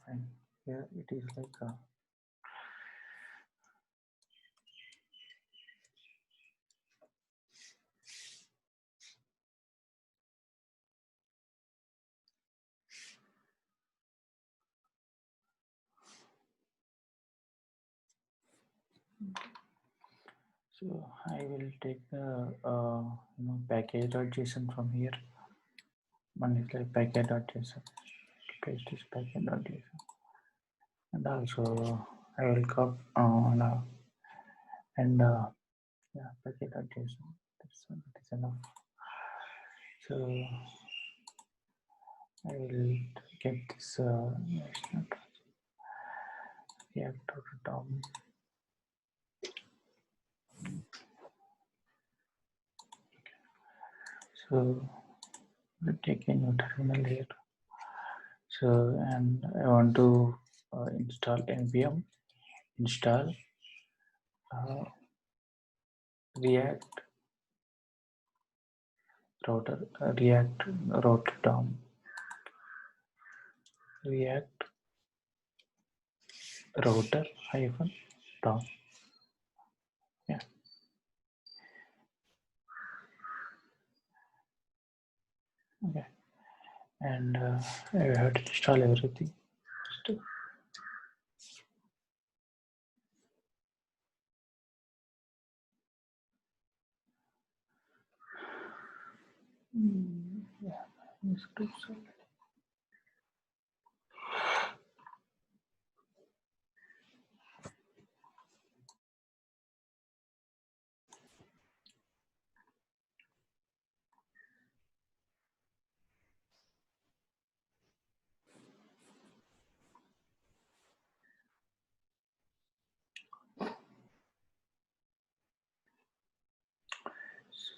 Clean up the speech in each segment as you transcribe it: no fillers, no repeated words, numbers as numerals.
and here it is like a so I will take the package.json from here. One is like package.json, paste this package.json, and also I will copy and yeah, package.json. That is enough. So I will get this reactor down. So we'll take a new terminal here. So and I want to install npm install react router react router DOM react router hyphen DOM. Yeah. Okay. And I have to install everything. Yeah, scripts already.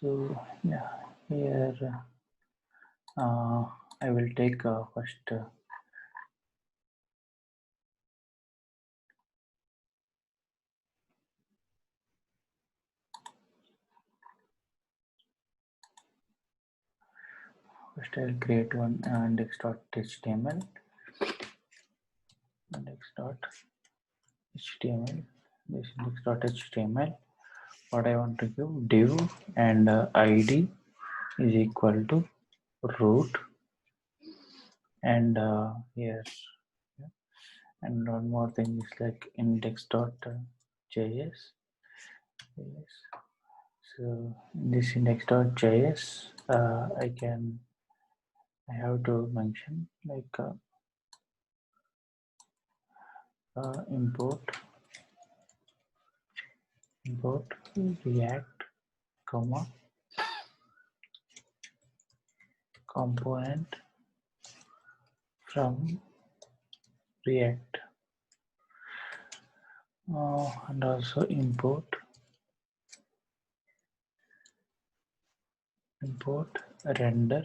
So yeah, here I will take first I'll create one index.html index.html this index.html. What I want to give div and id is equal to root and here and one more thing is like index.js. Yes. So in this index.js I have to mention like import react comma component from react and also import render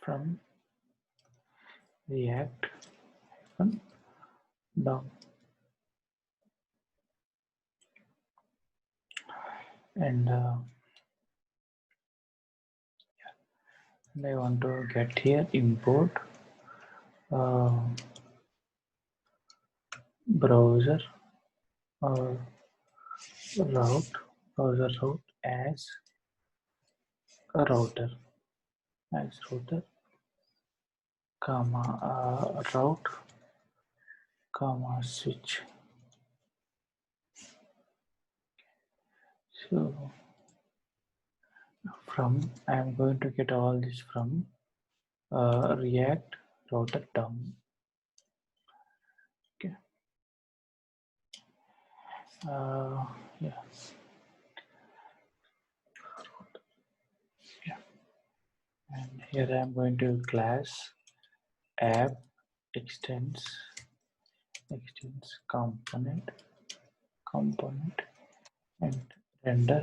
from react DOM. And I want to get here import browser route as a router comma route comma switch. So from I am going to get all this from react router DOM. Okay. Yeah. And here I am going to class app extends component and render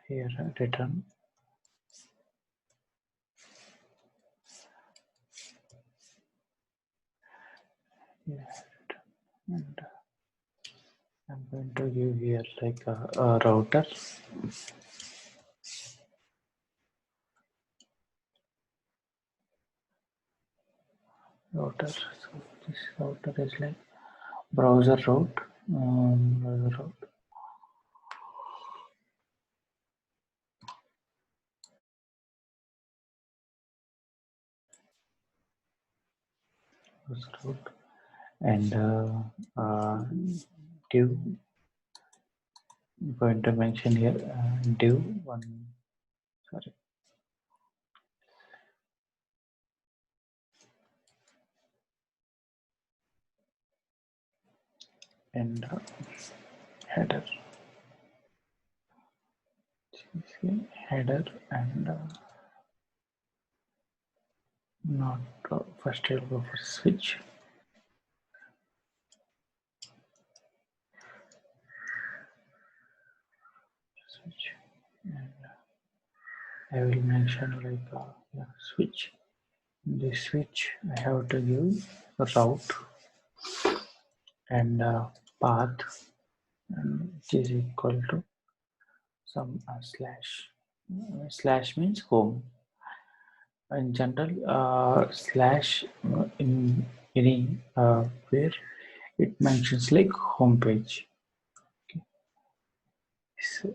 here return and I'm going to give here like a router. So this router is like browser route. Browser route. Browser route. And div. I'm going to mention here div one. Sorry. And header. Header and not first I'll go for switch. Switch. And I will mention like yeah, switch. In this switch I have to give a route and path, and which is equal to some slash. Slash means home. In general, slash in any where it mentions like home page. Okay. So,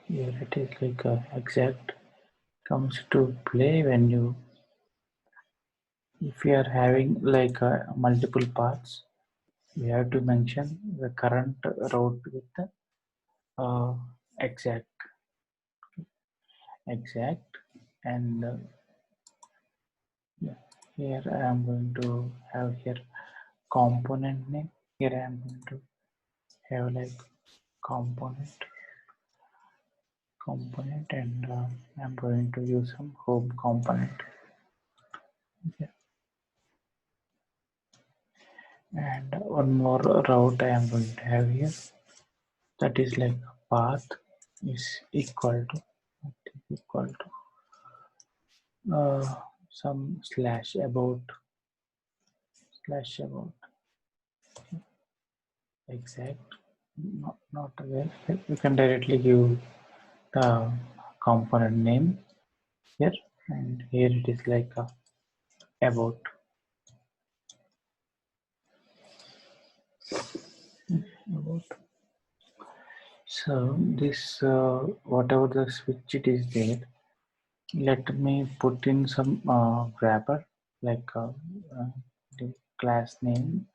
here it is like exact comes to play when you, if you are having like multiple paths, we have to mention the current route with the exact and yeah, here I am going to have here component name. Here I am going to have like component and I'm going to use some home component. Okay. And one more route I am going to have here, that is like path is equal to some slash about exact, not well. You can directly give the component name here, and here it is like about. So this whatever the switch it is there, let me put in some wrapper like the class name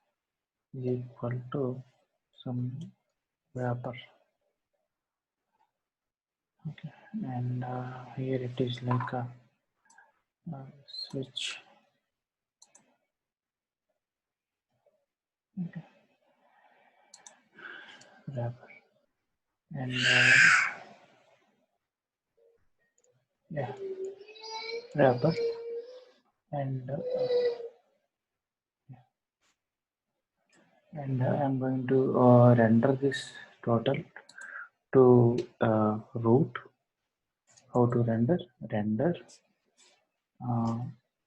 is equal to some wrapper. Okay, and here it is like a switch. Okay. Wrapper and yeah, wrapper and I'm going to render this total to root. How to render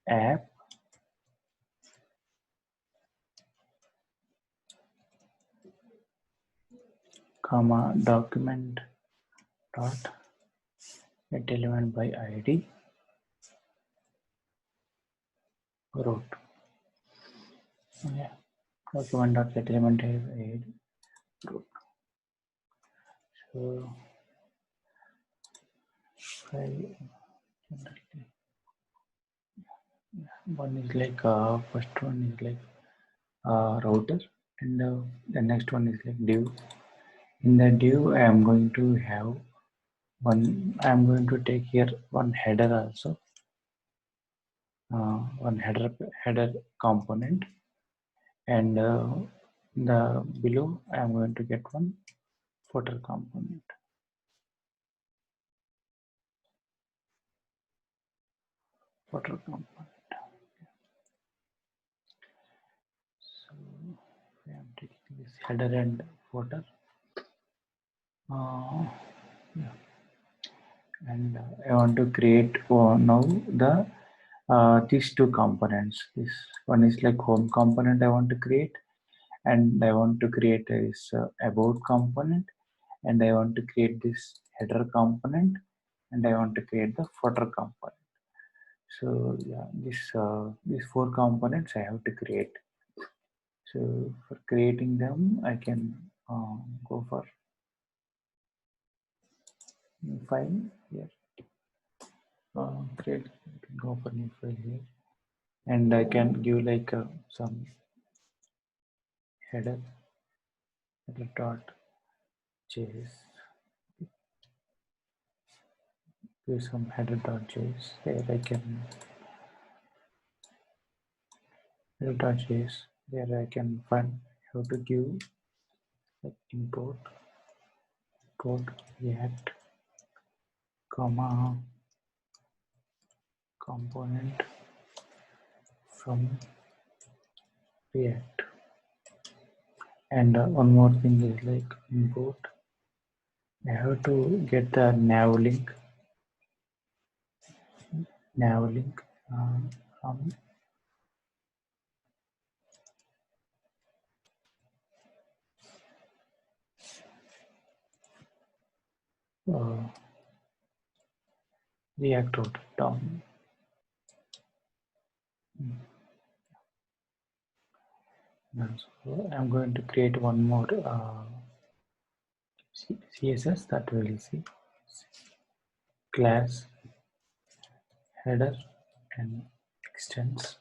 app comma document dot get element by id root. Yeah, document dot get element by id root. So one is like first one is like router, and the next one is like div. In the div I am going to have one, I am going to take here one header also, one header component, and the below I am going to get one footer component. footer component. So I am taking this header and footer. Yeah. And I want to create now the these two components. This one is like home component I want to create, and I want to create this about component, and I want to create this header component, and I want to create the footer component. So yeah, these four components I have to create. So for creating them, I can go for new file here. Create, go for new file here, and I can give like some header dot js. Give some header dot js. There I can header dot js. There I can find how to give like import react comma component from react. And one more thing is like import. I have to get the nav link from react route down. And so I'm going to create one more CSS that we will see. Class header and extends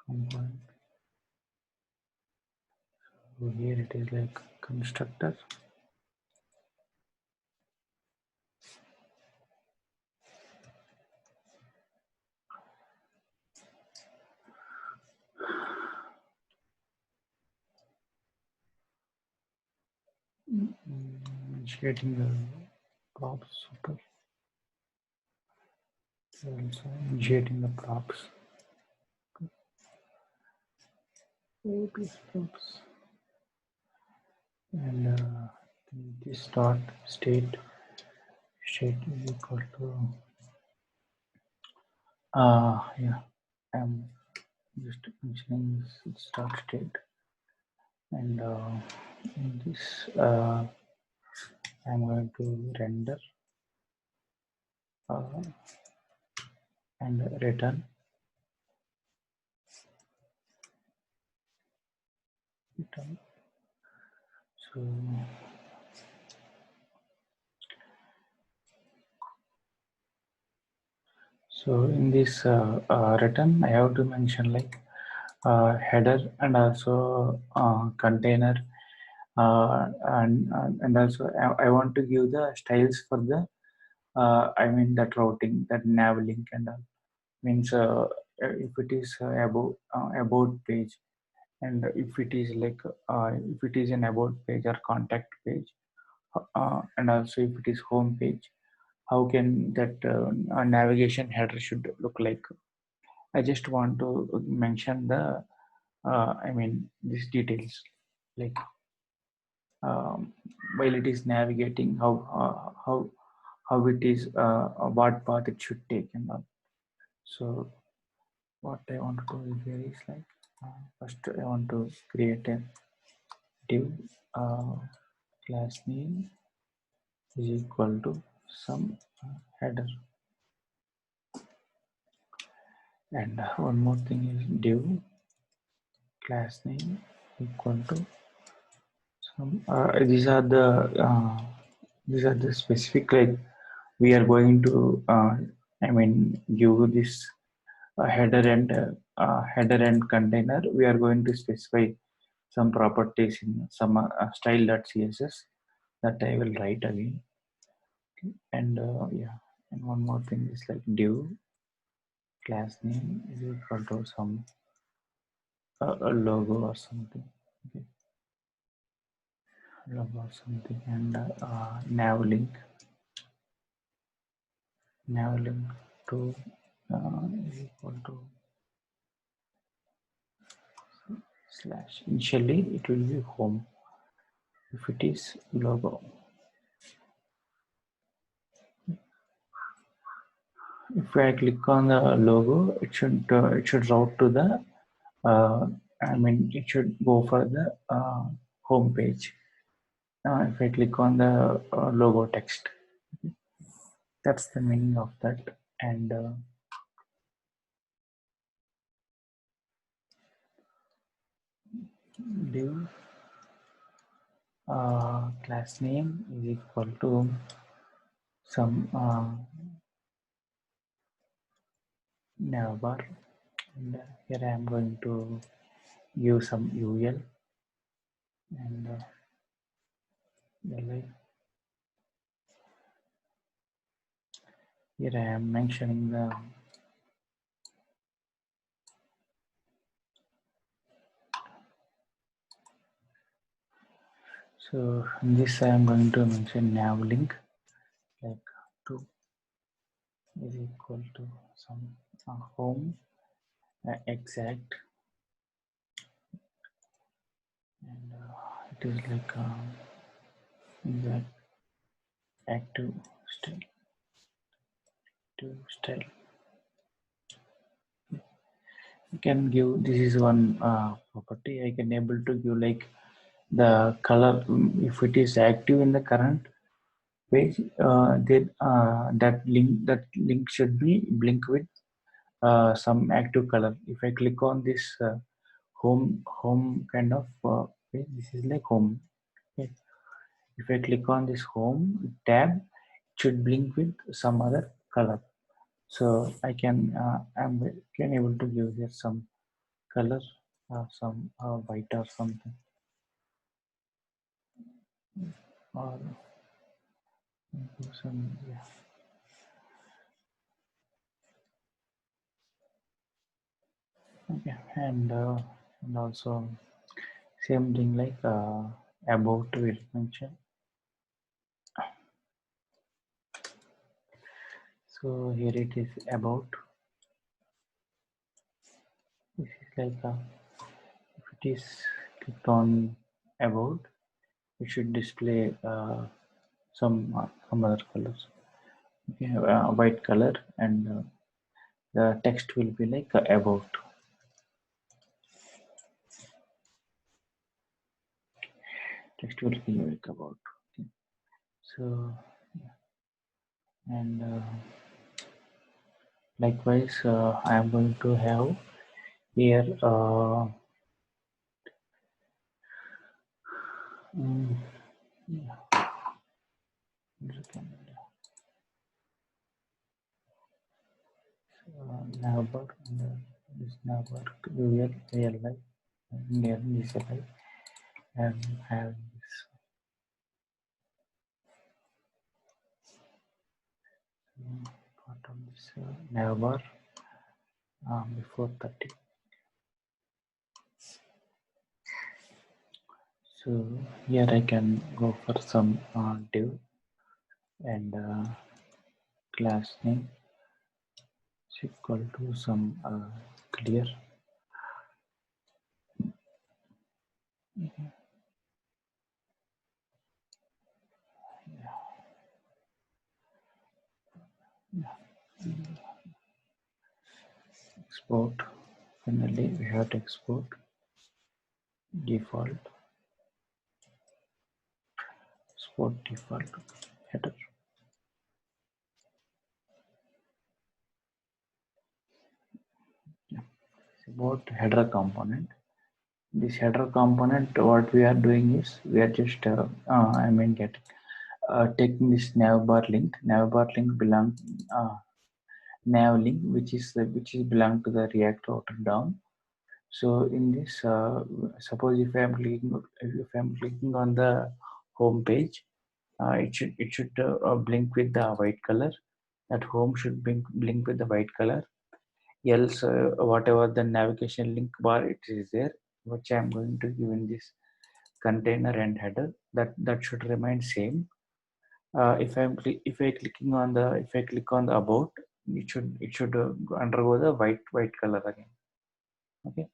component. So here it is like constructor. Initiating the props. Super. Also initiating the props. Props. And this dot state is equal to yeah, I'm just mentioning this start state, and in this I'm going to render and return. So in this return, I have to mention like header and also container, and also I want to give the styles for the I mean that routing, that nav link, and all. Means if it is about page, and if it is like if it is an about page or contact page, and also if it is home page, how can that navigation header should look like. I just want to mention the I mean these details, like while it is navigating, how it is what path it should take and all. So what I want to do here is like first I want to create a div class name is equal to some header, and one more thing is div class name equal to some these are the specific, like we are going to I mean give this header and container. We are going to specify some properties in some style.css that I will write again. And yeah, and one more thing is like div class name is equal to some a logo or something. Okay, logo or something, and nav link to is equal to slash. Initially it will be home. If it is logo, if I click on the logo, it should route to the it should go for the home page. If I click on the logo text, that's the meaning of that. And div class name is equal to some navbar, and here I am going to use some UL and li. Here I am mentioning the so in this I am going to mention nav link like to is equal to some home exact, and it is like exact active style to style. You can give, this is one property I can able to give like the color. If it is active in the current page, then that link should be blink with some active color. If I click on this home kind of page, this is like home. Okay. If I click on this home tab, it should blink with some other color. So I can able to give here some color, some white or something, or some, yeah. Okay, and also same thing like about will mention. So here it is about. This is like if it is clicked on about, it should display some other colors. Okay, white color, and the text will be like about. Text will be like about. Okay. So and likewise, I am going to have here yeah, neighbor, this neighbor real life near this life, and have this part of this neighbor before 30. So here I can go for some div and class name is equal to some clear. Export. Finally, we have to export default. Export default header. Yeah. It's about header component. This header component, what we are doing is we are just taking this navbar link. Navbar link belong nav link, which is belong to the React router down. So in this, suppose if I am clicking on the home page, it should blink with the white color. That home should blink with the white color. Else, whatever the navigation link bar it is there, which I am going to give in this container and header, that should remain same. If I click on the about, it should undergo the white color again. Okay.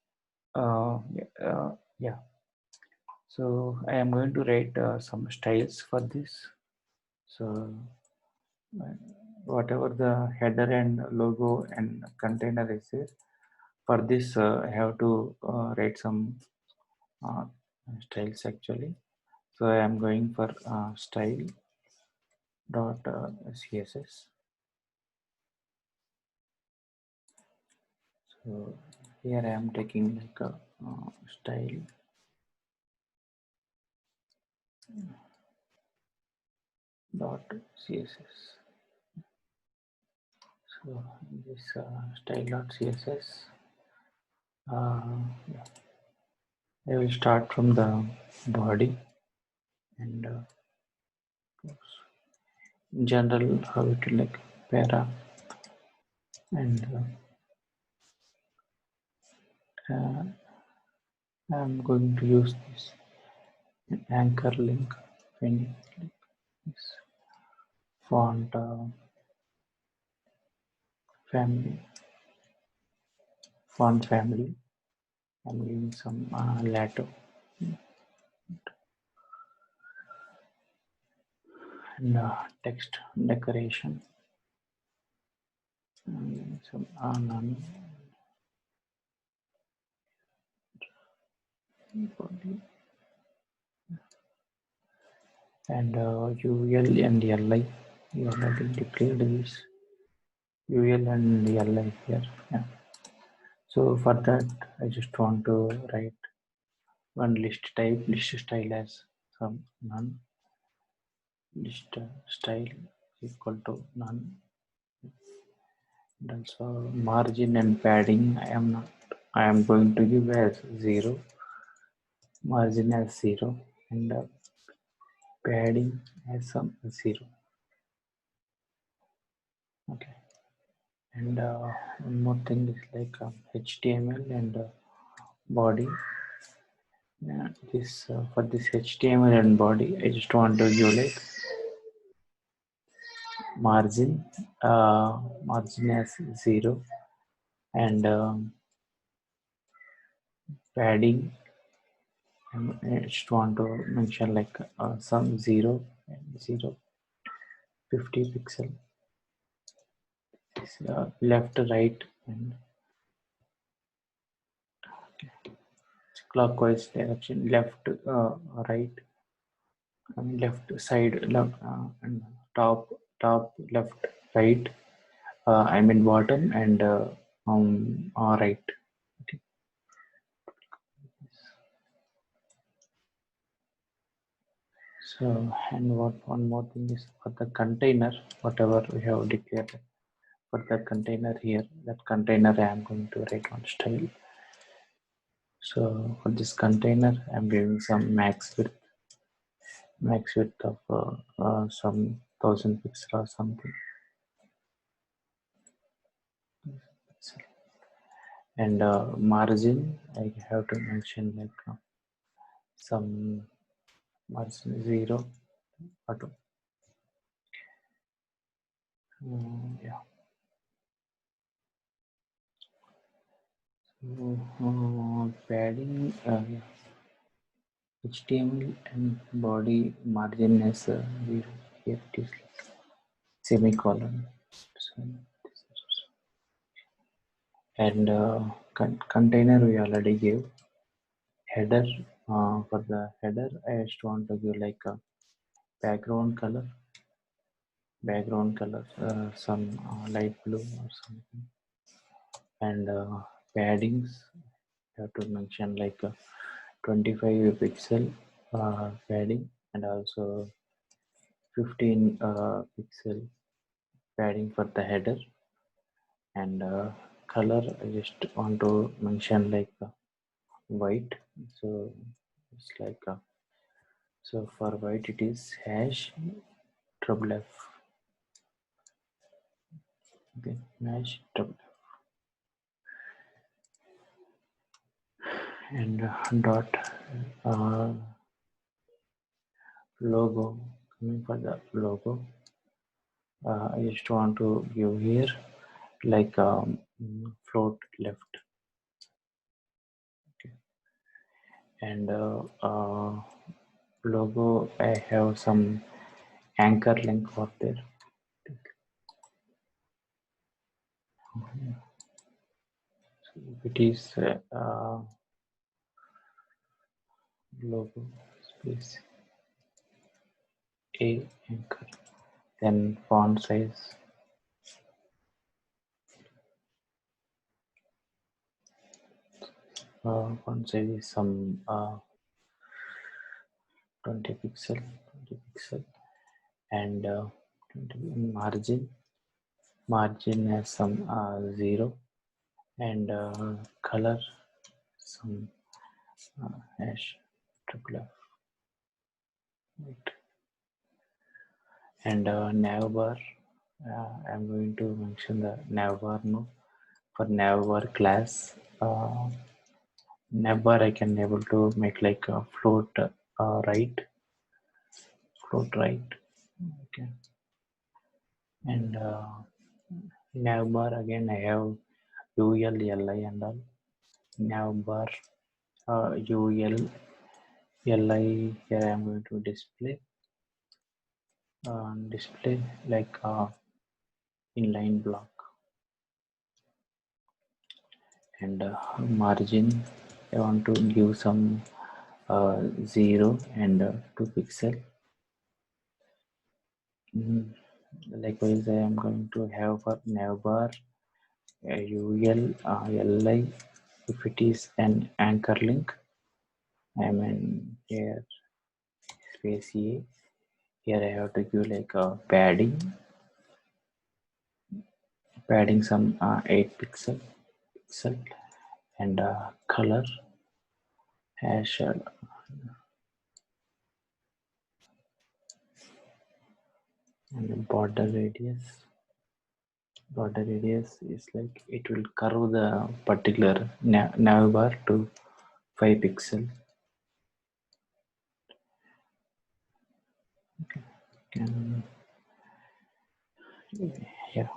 Yeah. So I am going to write some styles for this. So whatever the header and logo and container is there, for this I have to write some styles actually. So I am going for style dot css. So here I am taking like a style dot css. So this style dot css. Yeah. I will start from the body and in general how it will like para and I'm going to use this anchor link in this font family font family. I'm giving some lato and text decoration and some none body and UL and LI. You already declared this UL and LI here. Yeah. So for that, I just want to write one list type, list style as some none, list style equal to none, and also margin and padding. I am going to give as 0, margin as 0, and padding as some 0. Okay. And one more thing is like HTML and body. This for this HTML and body, I just want to give like margin, margin as 0, and padding. I just want to mention like some 0 and 0, 50 pixel. This, left, right, and clockwise direction. Left, right, left side, left, and top, left, right. I mean bottom and right. Okay. So and one more thing is for the container, whatever we have declared for the container here, that container I am going to write on style. So for this container, I'm giving some max width of some 1000 pixel or something. And margin, I have to mention like some margin 0 auto. Yeah. So padding, yeah. HTML and body margin as 0. Here it is like semicolon. So, and container we already gave. Header, for the header I just want to give like a background color, some light blue or something, and paddings have to mention like a 25 pixel padding and also 15 pixel padding for the header, and color I just want to mention like white. So it's like so for white it is hash trouble f. Okay, hash trouble f. And dot uh, logo. Coming for the logo, I just want to give here like float left. Okay. And logo, I have some anchor link for there. So it is logo space a anchor, then font size is some 20 pixel, and 20 margin has some 0, and color some hash triple F, right. And navbar, I'm going to mention the navbar no. For navbar class, navbar I can able to make like a float right, okay. And navbar again I have UL, LI and all. Navbar UL, LI, here I am going to display like inline block. And margin, I want to give some 0 and 2 pixel. Likewise, I am going to have for navbar UL, LI. If it is an anchor link, I mean here space A. Here I have to give like a padding some 8 pixel, and color hash and border radius is like it will curve the particular navbar to 5 pixel. Okay. Yeah.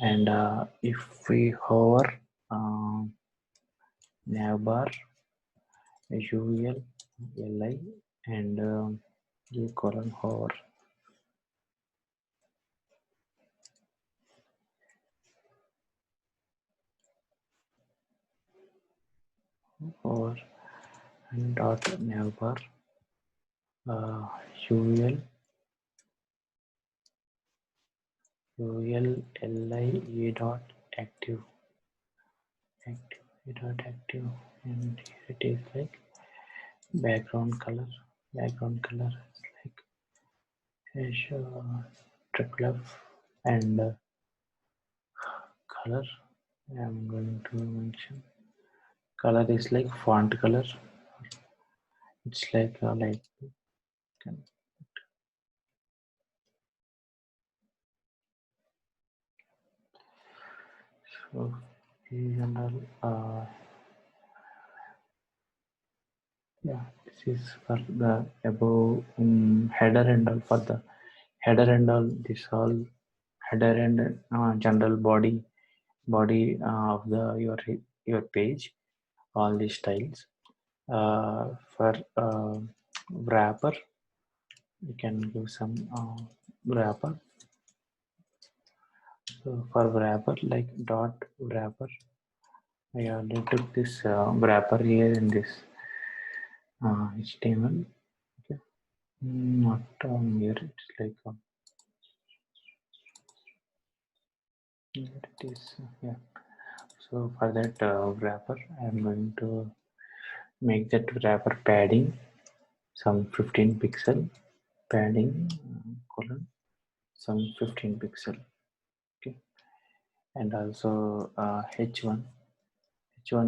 And if we hover navbar UL, LI, and colon hover, and dot navbar UL, LI dot active, and here it is like background color is like hash triple F, and color I'm going to mention color is like font color. It's like so and all, yeah, this is for the above header and all. For the header and all, this all header and general body of the your page, all these styles. For wrapper, you can give some wrapper. So for wrapper, like dot wrapper, I already took this wrapper here in this HTML. Okay. Not here. It's like here it is. Yeah. So for that wrapper, I am going to make that wrapper padding some 15 pixel, padding colon some 15 pixel. Okay. And also H1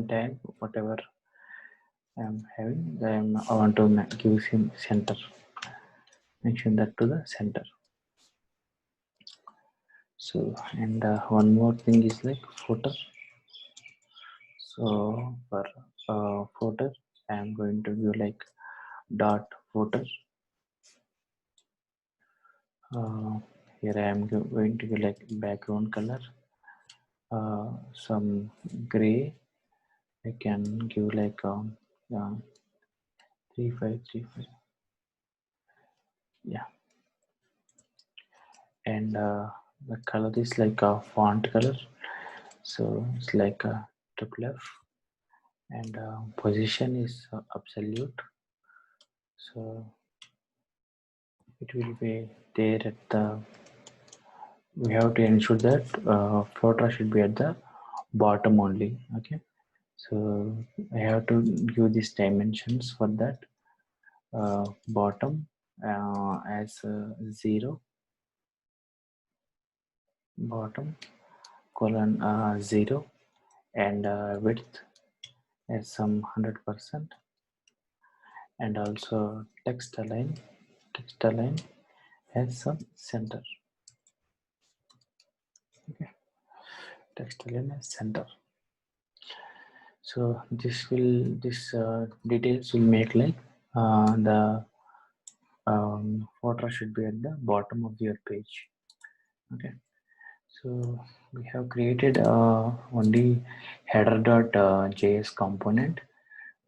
tag, whatever I am having, I want to give him center. Mention that to the center. So, and one more thing is like footer. So for footer, I am going to give like dot footer. here I am going to give like background color, some gray. I can give like 3535, yeah, and the color is like a font color, so it's like a triple F, and position is absolute, so it will be there at the, we have to ensure that photo should be at the bottom only. Okay, so I have to give these dimensions for that. Bottom as 0, bottom colon 0, and width as some 100%, and also text align has some center. Okay, text align as center. So this details will make like the photo should be at the bottom of your page. Okay, so we have created only header.js component.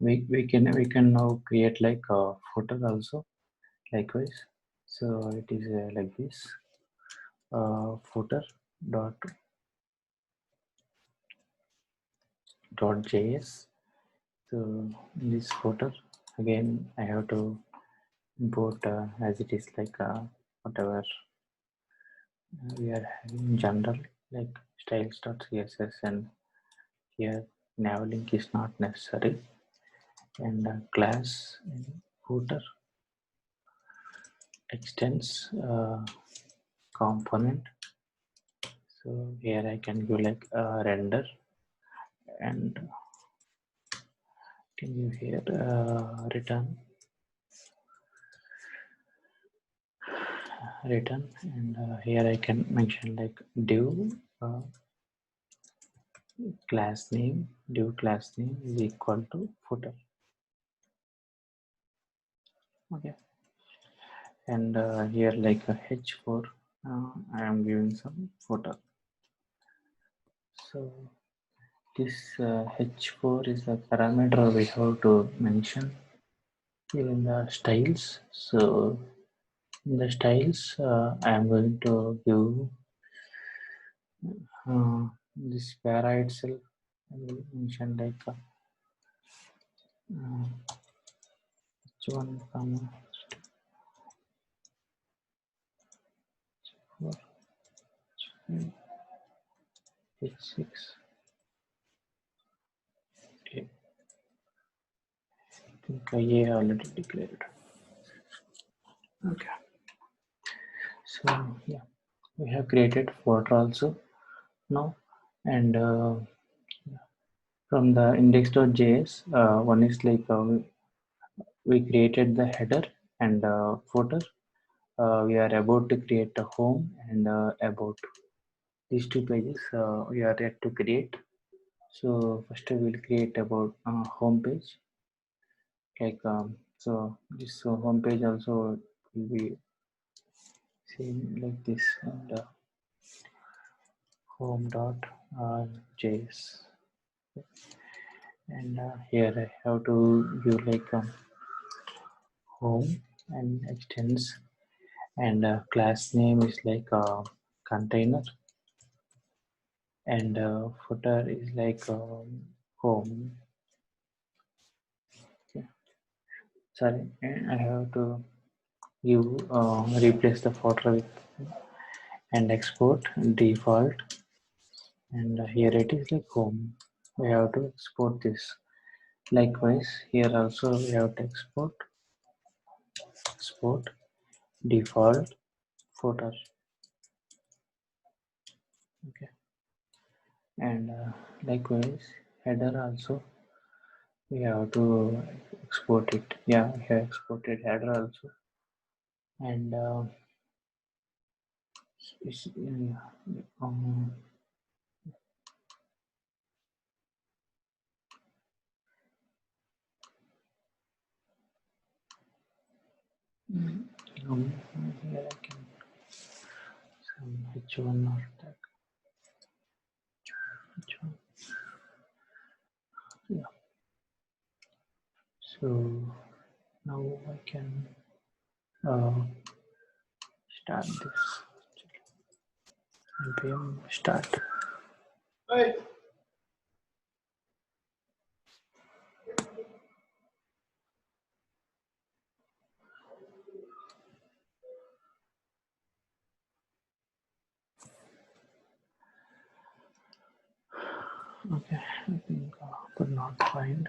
We can now create like a footer also likewise. So it is like this, footer dot js. So in this footer again I have to import as it is like whatever we are having general like styles.css, and here nav link is not necessary, and class footer extends component. So here I can go like render, and can you here return, and here I can mention like div class name, div class name is equal to footer. Okay, and here like a h4 I am giving some footer. So this h4 is the parameter we have to mention in the styles. So in the styles I am going to give this para itself. I will mention like h1 comma h4 h6 I think I already declared. Okay, so yeah, we have created footer also now, and from the index.js one is like we created the header and footer. We are about to create a home and about. These two pages we are yet to create. So first we will create about home page, like so this home page also will be seen like this, and home.js, and here I have to give like home and extends, and class name is like container, and footer is like home. Okay. Sorry, and I have to give replace the footer with and export default, and here it is like home. We have to export this. Likewise here also we have to export default footer. Okay, and likewise header also we have to export it. Yeah, we have exported header also, and it's, um, here I can h1 or tag h1. Yeah. So now I can start this npm start. Hey. Okay, I think could not find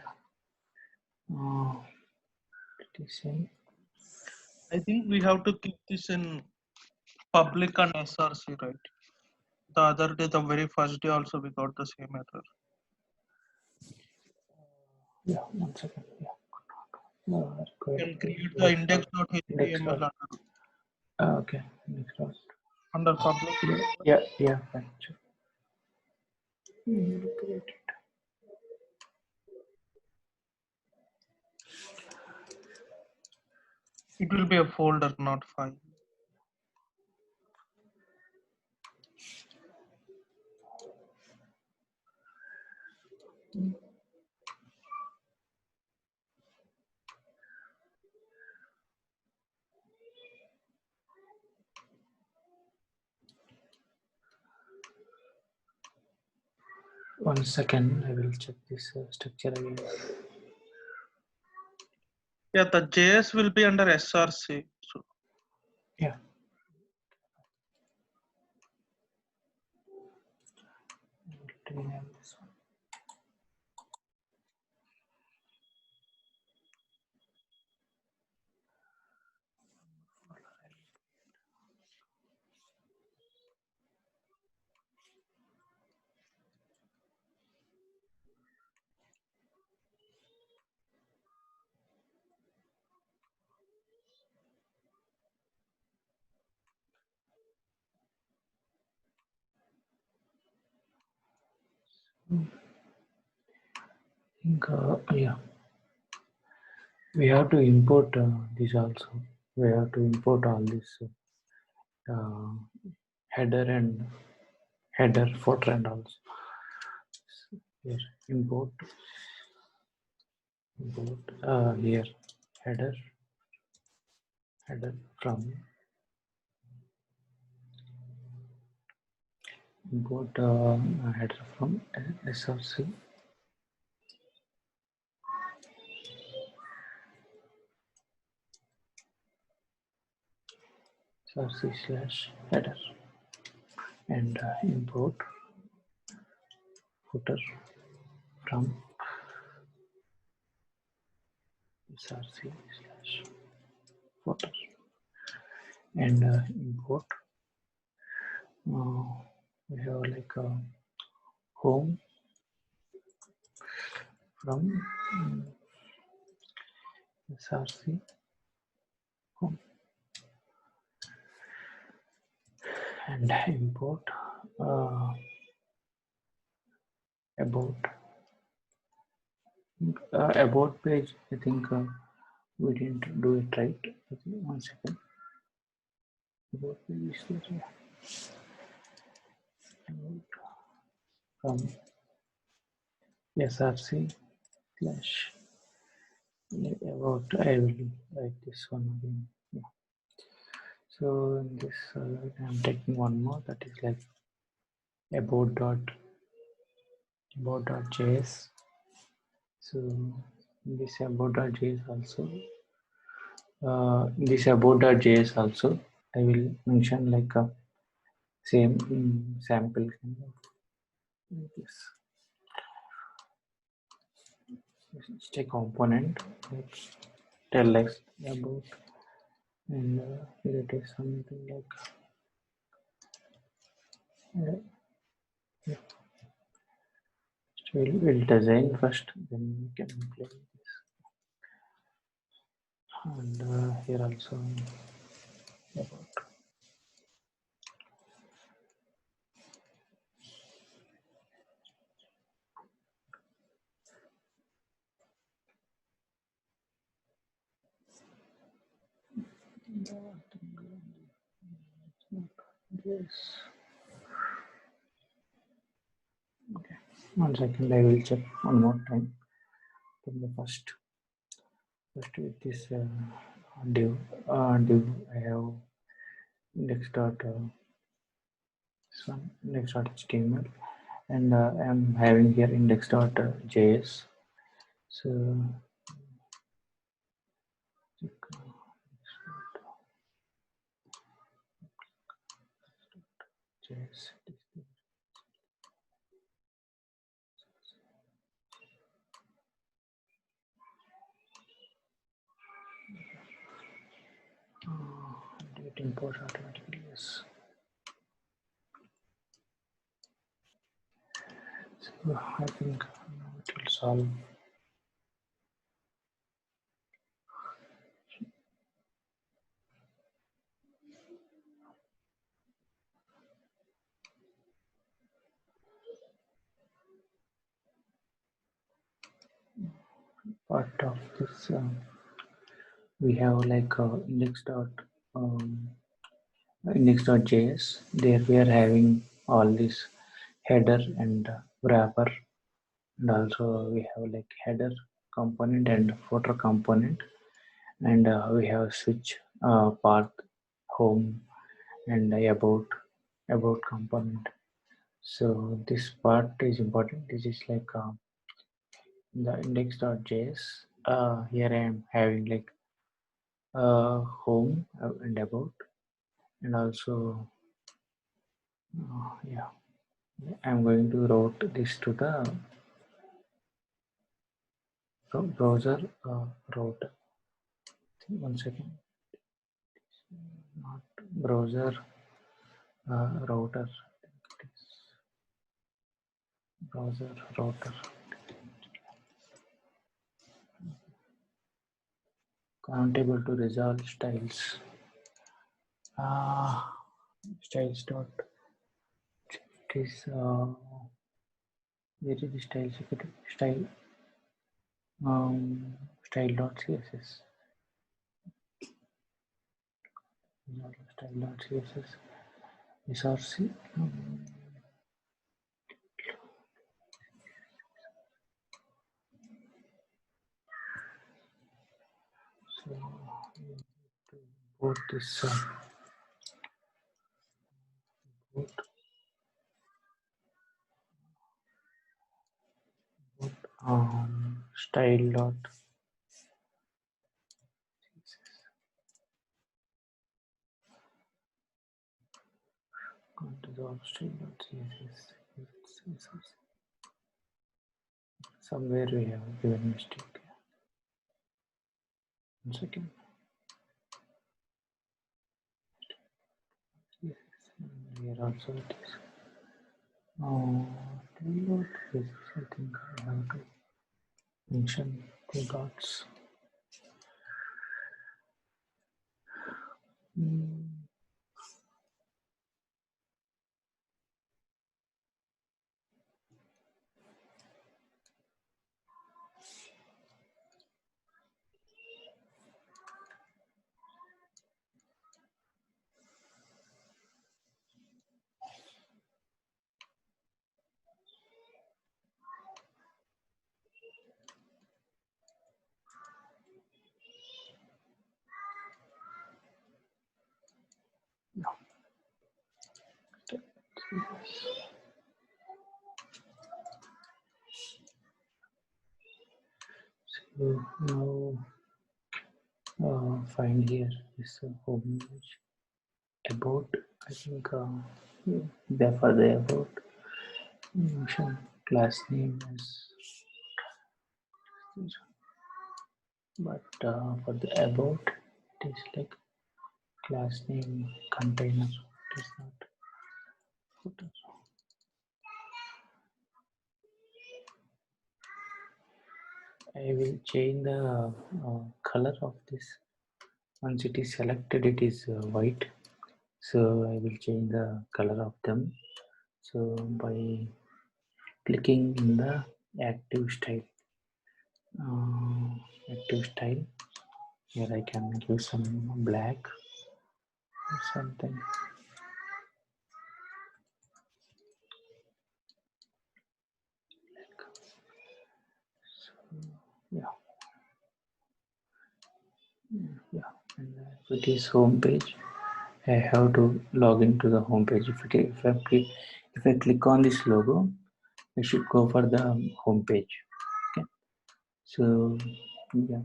it is in. I think we have to keep this in public and SRC, right? The other day, the very first day also we got the same error. Yeah, 1 second. Yeah. You can create the index.html Okay, next one. under public. Yeah, fine, sure. Create it. It will be a folder, not file. One second, I will check this structure again. Yeah, the JS will be under SRC. So Yeah. Rename this one. Yeah, we have to import this also. We have to import all this header and footer and also. Here, import here header from import header from src. src/header and import footer from src/footer and import we have like home from src home and import about page. I think we didn't do it right. Okay, 1 second. About page is there. From src slash about. I will write this one again. Yeah. So in this I'm taking one more, that is like about.js. So this about.js also this about.js also I will mention like a same sample kind of like this. Just a component like tell us about and here it is something like we'll design first, then we can play this. And here also about this. 1 second, I will check one more time. From the first with this div, I have index dot this one index dot html, and I am having here index dot js. So js. It imports automatically. Yes. So I think it will solve. Part of this we have like index.js. There we are having all this header and wrapper, and also we have like header component and footer component, and we have switch path, home, and about component. So this part is important. This is like the index.js. Here I am having like home and about, and also yeah, I'm going to route this to the browser router. 1 second, not browser router. Browser router. Can't able to resolve styles. Styles dot. It is where is the style security? Style dot css. Style dot css. src. So both this both style dot resolve style dot css. Somewhere we have given mistake. 1 second. Here also it is. Download this. I think I have to mention the dots. So now find here is home page. About, I think for the about mention class name is, but for the about it is like class name container. It is not footer. I will change the color of this. Once it is selected, it is white. So I will change the color of them. So by clicking in the active style, here I can give some black or something. Yeah, yeah. And if it is home page, I have to log into the home page. If I click on this logo, I should go for the home page. Okay. So yeah,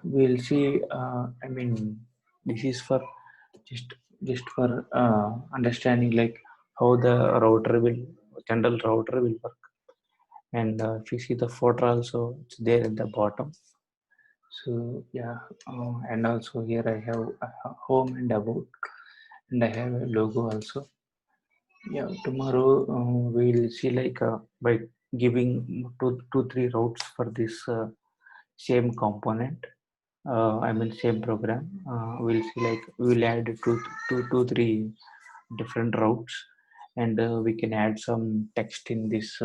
we'll see. I mean, this is for just just for understanding like how the router will general router will work. And if you see the photo also, it's there at the bottom. So yeah, and also here I have home and about, and I have a logo also. Yeah, tomorrow we'll see like by giving two three routes for this same component. I mean same program. We'll see like we'll add three different routes, and we can add some text in this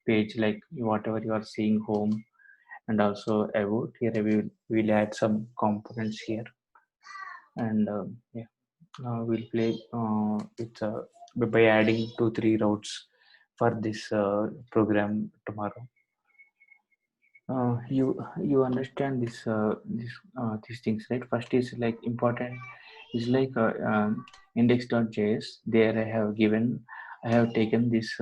page like whatever you are seeing home and also about. Here we'll add some components here, and yeah, we'll play with by adding two three routes for this program tomorrow. You understand these things, right? First is like important is like index.js. There I have taken this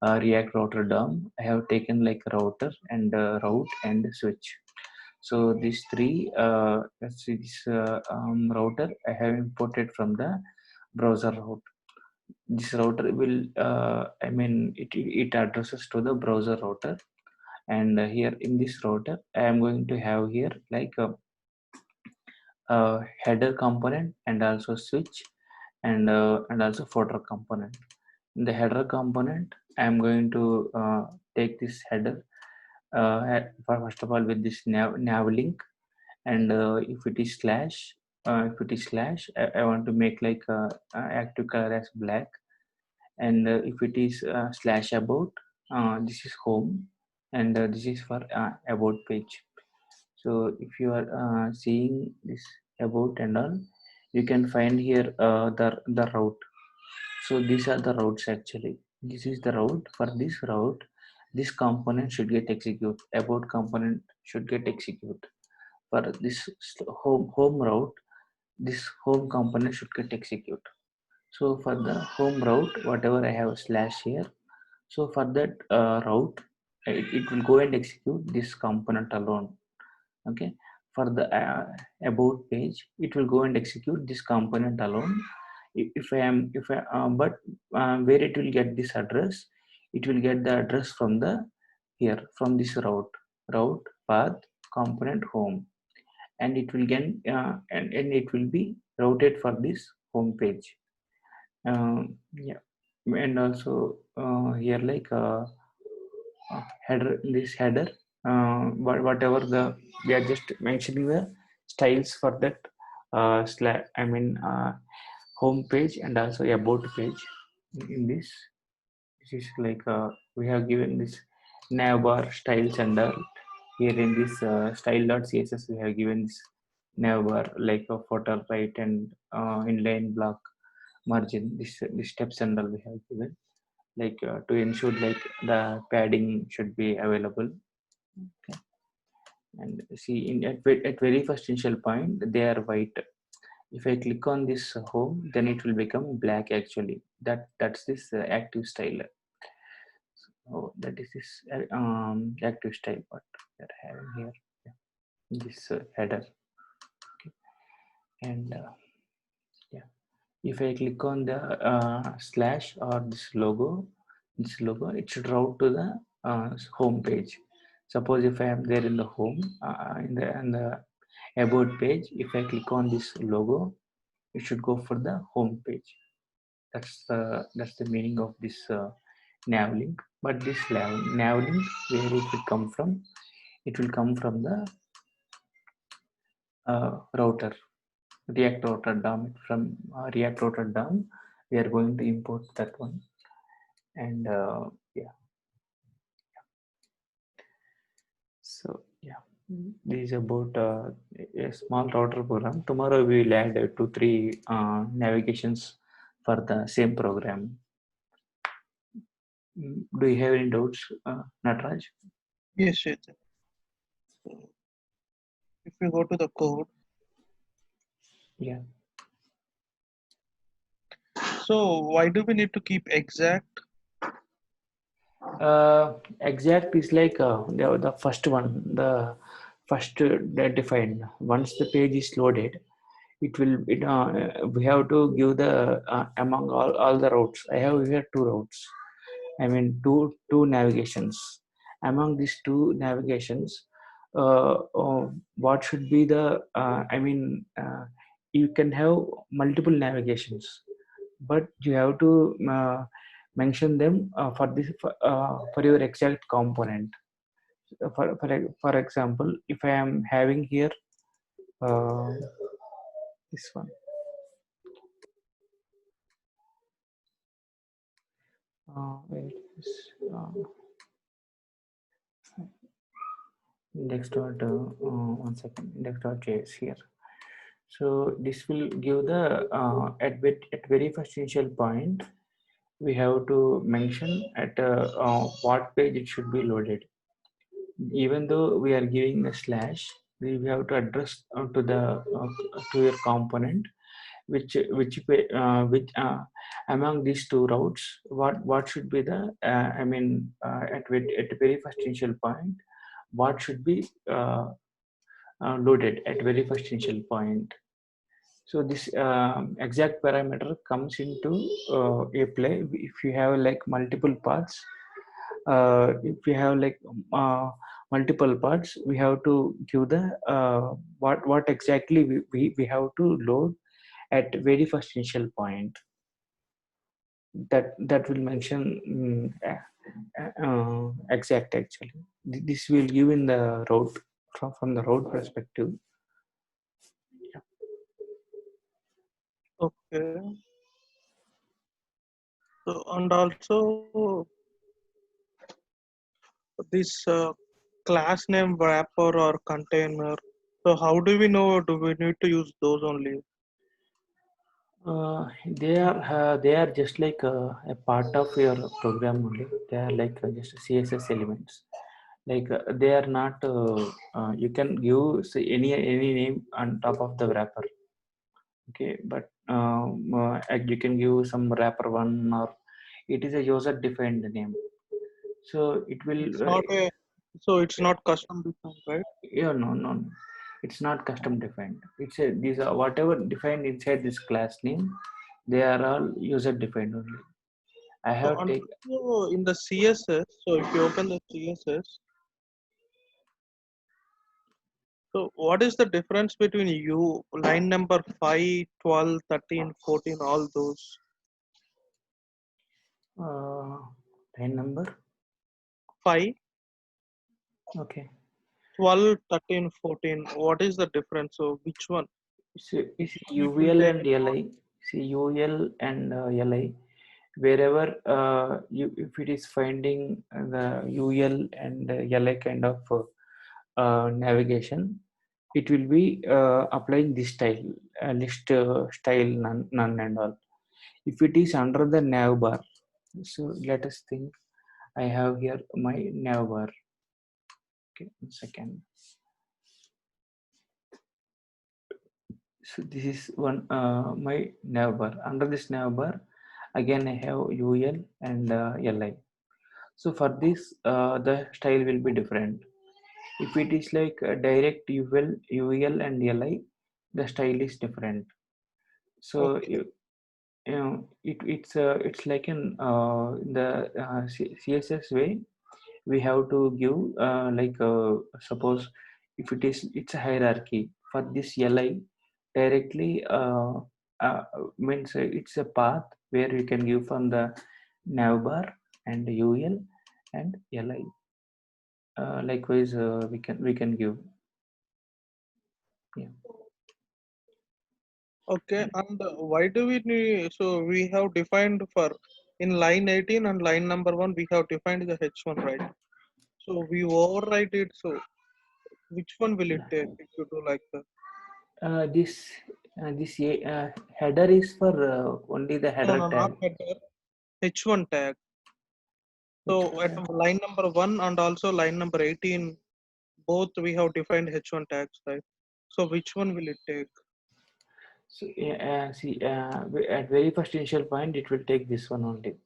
React router DOM. I have taken like router and route and switch. So these three let's see this router I have imported from the browser route. This router will I mean it addresses to the browser router. And here in this router I am going to have here like a header component and also switch and also footer component. In the header component I am going to take this header first of all with this nav link. And if it is slash I want to make like active color as black. And if it is slash about, this is home, and this is for about page. So if you are seeing this about and all, you can find here the route. So these are the routes actually. This is the route. For this route, this component should get execute. About component should get execute. For this home route, this home component should get execute. So for the home route, whatever I have slash here, so for that route, it will go and execute this component alone. Okay. For the about page, it will go and execute this component alone. If I am, if I, but where it will get this address, it will get the address from the here from this route path component home, and it will get and it will be routed for this home page. Yeah, and also here like header, this header, whatever the we are just mentioning the styles for that I mean home page and also about page. In this is like we have given this navbar styles and here in this style.css we have given this navbar like a photo right and inline block margin. This steps and all we have given like to ensure like the padding should be available. Okay. And see at very first initial point they are white. If I click on this home, then it will become black actually. That's this active style. So that is this active style what we are having here. Yeah. This header. Okay. And yeah, if I click on the slash or this logo, it should route to the home page. Suppose if I am there in the home in the about page, if I click on this logo, it should go for the home page. That's the meaning of this nav link. But this nav link, where it will come from? It will come from the router, React router DOM. From React router DOM, we are going to import that one. And yeah, so yeah, this is about a small router program. Tomorrow we will add two three navigations for the same program. Do you have any doubts, Nataraj? Yes, Chetan. So if you go to the code, Yeah. so why do we need to keep exact? Exact is like the first one, the first defined. Once the page is loaded, we have to give the among all the routes. I have here two routes. I mean two navigations. Among these two navigations, what should be the you can have multiple navigations, but you have to mention them for your exact component. For example, if I am having here uh, this one, wait, one second, index.js here. So this will give the at very first initial point we have to mention at what page it should be loaded. Even though we are giving a slash, we have to address to your component which among these two routes what should be the at very first initial point what should be loaded at very first initial point. So this exact parameter comes into a play if you have like multiple paths. If we have like multiple parts, we have to give the what exactly we have to load at very first initial point. That will mention exact actually. This will give in the route from the route perspective. Okay. So and also this class name wrapper or container. So how do we know? Do we need to use those only? They are just like a part of your program only. They are like just CSS elements. Like they are not. You can give say, any name on top of the wrapper. Okay, but you can give some wrapper one or it is a user defined name. So it will. It's not a so it's not custom defined, right? Yeah, no, no. It's not custom defined. It's a these are whatever defined inside this class name. They are all user defined only. I So have and take also in the CSS, so if you open the CSS, so what is the difference between you line number 5, 12, 13, 14, all those uh, line number. 5, Okay. 12, 13, 14? What is the difference? So which one? You Which see one it will UL take and into LI. See UL and LI. Wherever if it is finding the UL and LI kind of navigation, it will be applying this style, list style none and all. If it is under the nav bar, so let us think. I have here my nav bar. Okay, one second. So this is one my nav bar. Under this nav bar, again I have UL and LI. So for this, the style will be different. If it is like direct UL and LI, the style is different. So okay. it's like in the CSS way. We have to give suppose if it's a hierarchy for this LI directly uh, means it's a path where you can give from the navbar and UL and LI. Likewise, we can give, yeah. Okay, and why do we need? So we have defined for in line 18 and line number 1, we have defined the H1, right? So we overwrite it. So which one will it take if you do like that? This header is for only the No, header no, tag. not header. H1 tag. So at line number 1 and also line number 18, both we have defined H1 tags, right? So which one will it take? So see, at very first initial point, it will take this one only,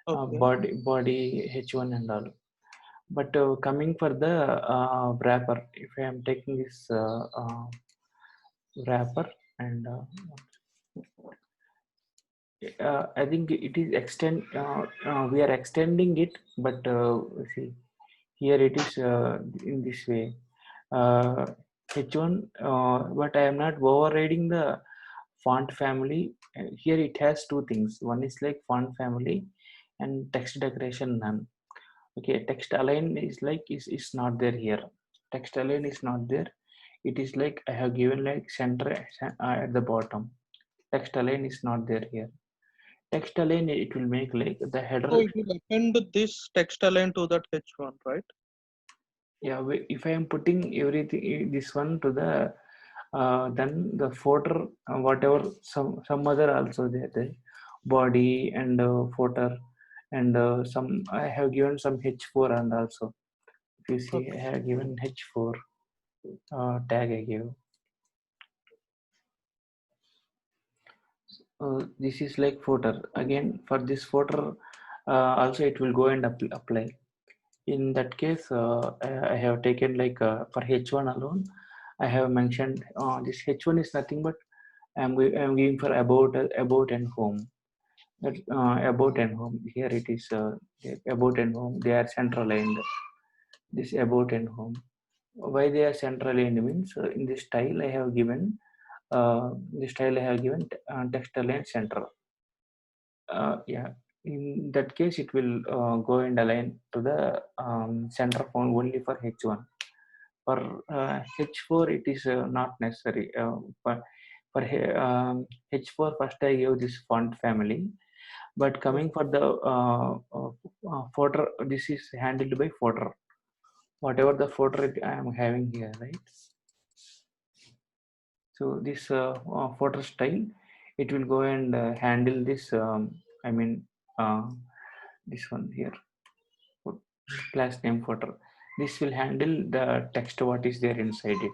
Okay. body H1 and all. But coming for the wrapper, if I am taking this wrapper and I think it is we are extending it, but see here it is in this way. Uh, H1, but I am not overriding the font family. Here it has two things. One is like font family and text decoration none. Okay, text align is like is not there here. Text align is not there. It is like I have given like center at the bottom. Text align is not there here. Text align it will make like the So header. it will append this text align to that H1, right? Yeah, if I am putting everything this one to the then the footer whatever some other also there the body and footer and some I have given some h4 and also if you see I Okay. have given h4 tag I gave. This is like footer again for this footer also it will go and apply. In that case I have taken like for h1 alone I have mentioned this h1 is nothing but I'm giving for about and home. That about and home. Here it is about and home. They are central aligned. This about and home. Why they are central aligned means in this style I have given this style I have given text align center. Yeah. In that case, it will go and align to the center point only for H1. For H4, it is not necessary. For H4, first I gave this font family. But coming for the footer, this is handled by footer. Whatever the footer I am having here, right? So this footer style, it will go and handle this. I mean, this one here, class name footer. This will handle the text what is there inside it.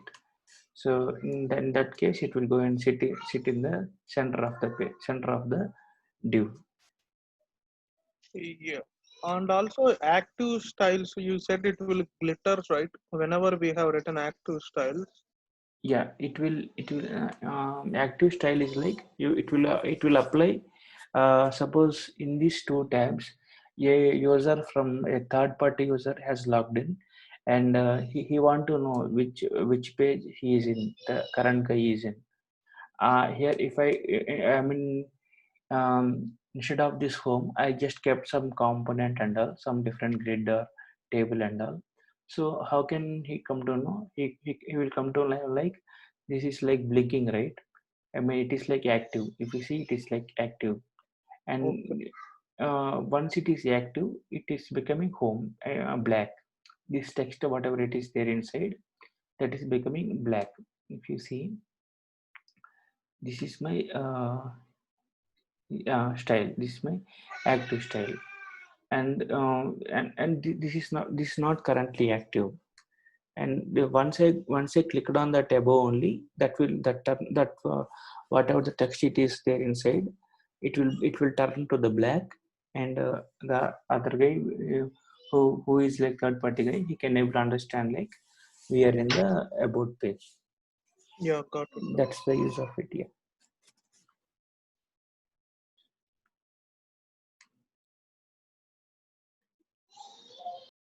So in that case, it will go and sit in the center of the page, center of the div. Yeah. And also active styles, you said it will glitters, right? Whenever we have written active styles. Yeah, it will active style is like you it will apply suppose in these two tabs a user from a third party user has logged in and he want to know which page he is in, the current guy is in. Here if I mean instead of this home I just kept some component and all some different grid table and all. So how can he come to know? He will come to like this is like blinking, right? I mean it is like active. If you see it is like active Okay. and once it is active it is becoming home black. This text whatever it is there inside that is becoming black. If you see this is my style, this is my active style and this is not currently active. And once I clicked on that above only that will that whatever the text it is there inside it will turn to the black and the other guy who is like third party guy he can able to understand like we are in the about page. Yeah, got it. That's the use of it. Yeah.